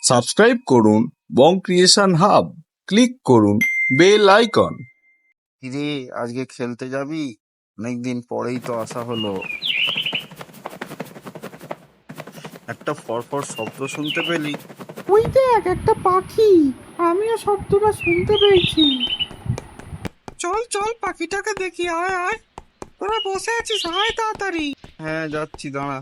Subscribe করুন বং creation hub, click করুন bell icon. কিরে, আজকে খেলতে যাবি? অনেকদিন পরেই তো আসা হলো। একটা ফরফর শব্দ শুনতে পেলি? ওই দেখ একটা পাখি, আমিও শব্দটা শুনতে পেয়েছি। চল চল পাখিটাকে দেখি, আয় আয়, তোরা বসে আছিস, আয় তাড়াতাড়ি। হ্যাঁ, যাচ্ছি, দাঁড়া।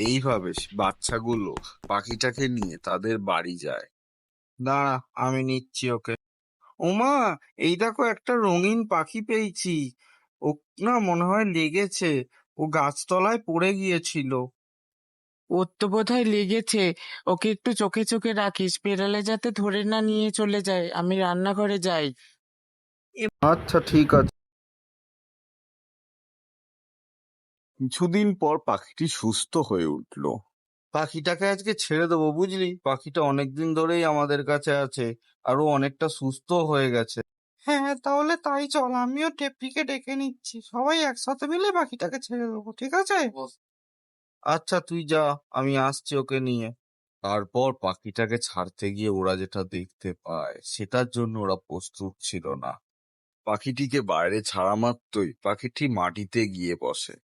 এইভাবে বাচ্চাগুলো পাখিটাকে নিয়ে তাদের বাড়ি যায়। দাঁড়া, আমি নিচ্ছি ওকে। ওমা, এই দেখো একটা রঙিন পাখি পেয়েছি। ও না মনে হয় লেগেছে, ও গাছতলায় পড়ে গিয়েছিল। ওর তো বোধহয় লেগেছে, ওকে একটু চোখে চোখে রাখিস, বেড়ালে যাতে ধরে না নিয়ে চলে যায়। আমি রান্নাঘরে যাই। আচ্ছা, ঠিক আছে। কিছুদিন পর পাখিটি সুস্থ হয়ে উঠল। পাখিটাকে আজকে ছেড়ে দেবো, বুঝলি? পাখিটা অনেকদিন ধরেই আমাদের কাছে আছে, আরো অনেকটা সুস্থ হয়ে গেছে। হ্যাঁ তাহলে তাই চল, আমিও টেপরিকে ডেকে নিচ্ছি, সবাই একসাথে মিলে পাখিটাকে ছেড়ে দেবো, ঠিক আছে? আচ্ছা, তুই যা, আমি আসছি ওকে নিয়ে। তারপর পাখিটাকে ছাড়তে গিয়ে ওরা যেটা দেখতে পায় সেটার জন্য ওরা প্রস্তুত ছিল না। পাখিটিকে বাইরে ছাড়া মাত্রই পাখিটি মাটিতে গিয়ে বসে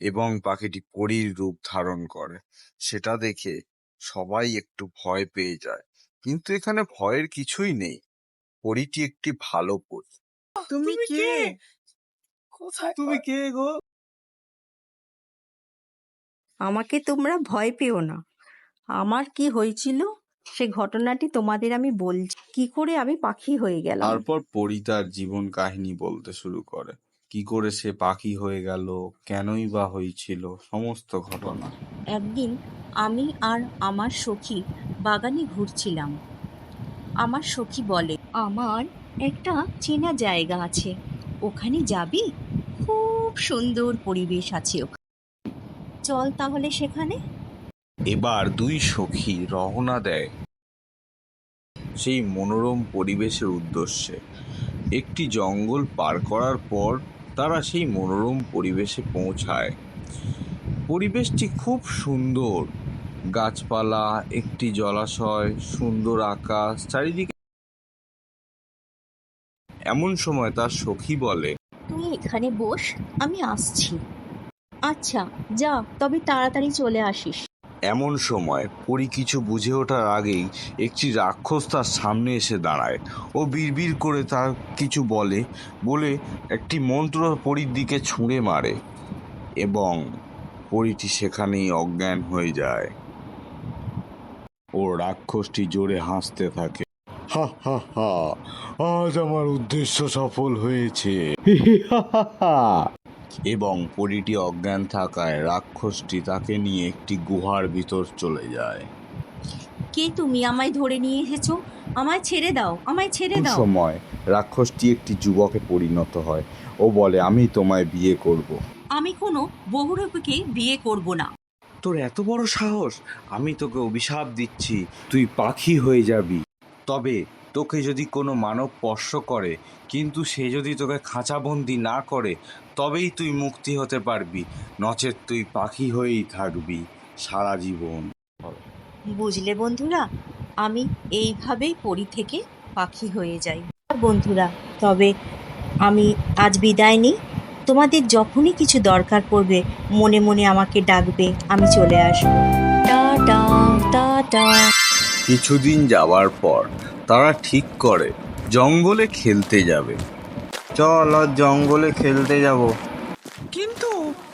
এবং পাখিটি পরীর রূপ ধারণ করে। সেটা দেখে সবাই একটু ভয় পেয়ে যায়, কিন্তু এখানে ভয়ের কিছুই নেই। পরীটি একটি ভালো পরী। তুমি কে? কোথায় তুমি কে গো? আমাকে তোমরা ভয় পেও না। আমার কি হয়েছিল সে ঘটনাটি তোমাদের আমি বলছি, কি করে আমি পাখি হয়ে গেলাম। তারপর পরী তার জীবন কাহিনী বলতে শুরু করে, কি করে সে পাখি হয়ে গেল, কেনই বা হয়েছিল, সমস্ত ঘটনা। একদিন আমি আর আমার সখী বাগানে ঘুরছিলাম। আমার সখী বলে, আমার একটা চেনা জায়গা আছে, ওখানে যাবি? খুব সুন্দর পরিবেশ আছে ওখানে, চল তাহলে সেখানে। এবার দুই সখী রওনা দেয় সেই মনোরম পরিবেশের উদ্দেশ্যে। একটি জঙ্গল পার করার পর তারা সেই মনোরম পরিবেশে পৌঁছায়। পরিবেশটি খুব সুন্দর, গাছপালা, একটি জলাশয়, সুন্দর আকাশ চারিদিকে। এমন সময় তার সখী বলে, তুই এখানে বস, আমি আসছি। আচ্ছা যা, তবে তাড়াতাড়ি চলে আসিস। এমন সময় পরী কিছু বুঝে ওঠার আগেই একটি রাক্ষস তার সামনে এসে দাঁড়ায়। ও বিড়বিড় করে তার কিছু বলে একটি মন্ত্র পরীর দিকে ছুঁড়ে মারে এবং পরীটি সেখানেই অজ্ঞান হয়ে যায়। ও রাক্ষসটি জোরে হাসতে থাকে, হা হা হা, আজ আমার উদ্দেশ্য সফল হয়েছে। এবং পরীটি অজ্ঞান থাকায় রাক্ষসটি তাকে নিয়ে একটি গুহার ভিতর চলে যায়। কে তুমি? আমায় ধরে নিয়ে এসেছো, আমায় ছেড়ে দাও, আমায় ছেড়ে দাও। সময় রাক্ষসটি একটি যুবকে পরিণত হয়। ও বলে, আমি তোমায় বিয়ে করব। আমি কোনো বহুরূপীকে বিয়ে করব না। তোর এত বড় সাহস! আমি তোকে অভিশাপ দিচ্ছি, তুই পাখি হয়ে যাবি। তবে তোকে যদি কোনো মানব স্পর্শ করে, কিন্তু সে যদি তোকে খাঁচাবন্দি না করে, তবেই তুই মুক্তি হতে পারবি, নচেৎ তুই পাখি হয়েই থাকবি সারা জীবন। বুঝলে বন্ধুরা, আমি এইভাবেই পরি থেকে পাখি হয়ে যাই। বন্ধুরা, তবে আমি আজ বিদায় নিই। তোমাদের যখনই কিছু দরকার পড়বে মনে মনে আমাকে ডাকবে, আমি চলে আসবো। Tata tata. কিছুদিন যাওয়ার পর তারা ঠিক করে জঙ্গলে খেলতে যাবে। চল আজ জঙ্গলে খেলতে যাব। কিন্তু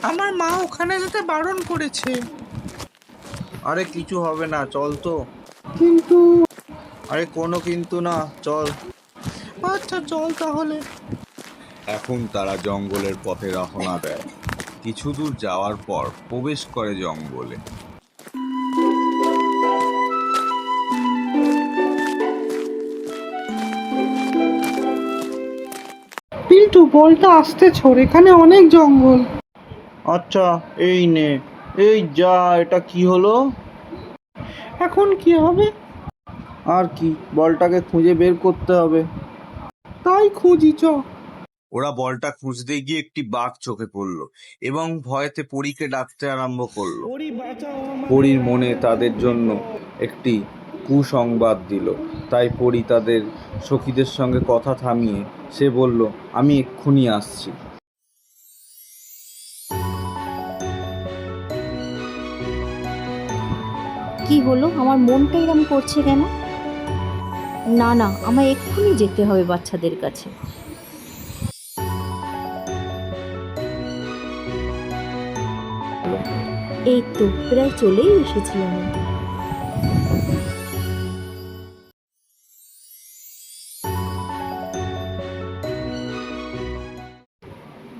আমার মা ওখানে যেতে বারণ করেছে। আরে কিছু হবে না, চল তো। কিন্তু আরে কোনো কিন্তু না, চল। আচ্ছা চল তাহলে। এখন তারা জঙ্গলের পথে রওনা দেয়। কিছু দূর যাওয়ার পর প্রবেশ করে জঙ্গলে। পিন্টু, বলটা আসতে ছোড়, এখানে অনেক জঙ্গল। আচ্ছা, এই নে। এই যা, এটা কি হলো? এখন কি হবে? আর কি, বলটাকে খুঁজে বের করতে হবে। তাই খুঁজি, চ। ওরা বলটা খুঁজতে গিয়ে একটি বাঘ চোখে পড়ল এবং ভয়েতে পরীকে ডাকতে আরম্ভ করলো। পরীর মনে তাদের জন্য একটি কুসংবাদ দিল। তাই পরী তাদের সখীদের সঙ্গে কথা থামিয়ে সে বলল, আমি এক্ষুনি আসছি। কি হলো, আমার মনটা এরম করছে কেন? না না, আমায় এক্ষুনি যেতে হবে বাচ্চাদের কাছে। এই তো প্রায় চলেই এসেছি আমি।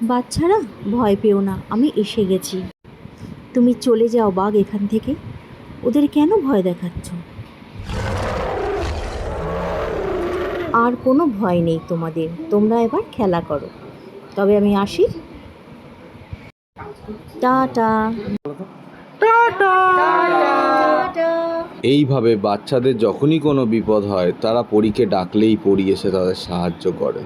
বাচ্চারা ভয় পেও না, আমি এসে গেছি। তুমি চলে যাও বাঘ এখান থেকে, ওদের কেন ভয় দেখাচ্ছ? আর কোনো ভয় নেই তোমাদের, তোমরা এবার খেলা করো। তবে আমি আসি, টাটা। এইভাবে বাচ্চাদের যখনই কোনো বিপদ হয় তারা পরীকে ডাকলেই পরী এসে তাদের সাহায্য করে।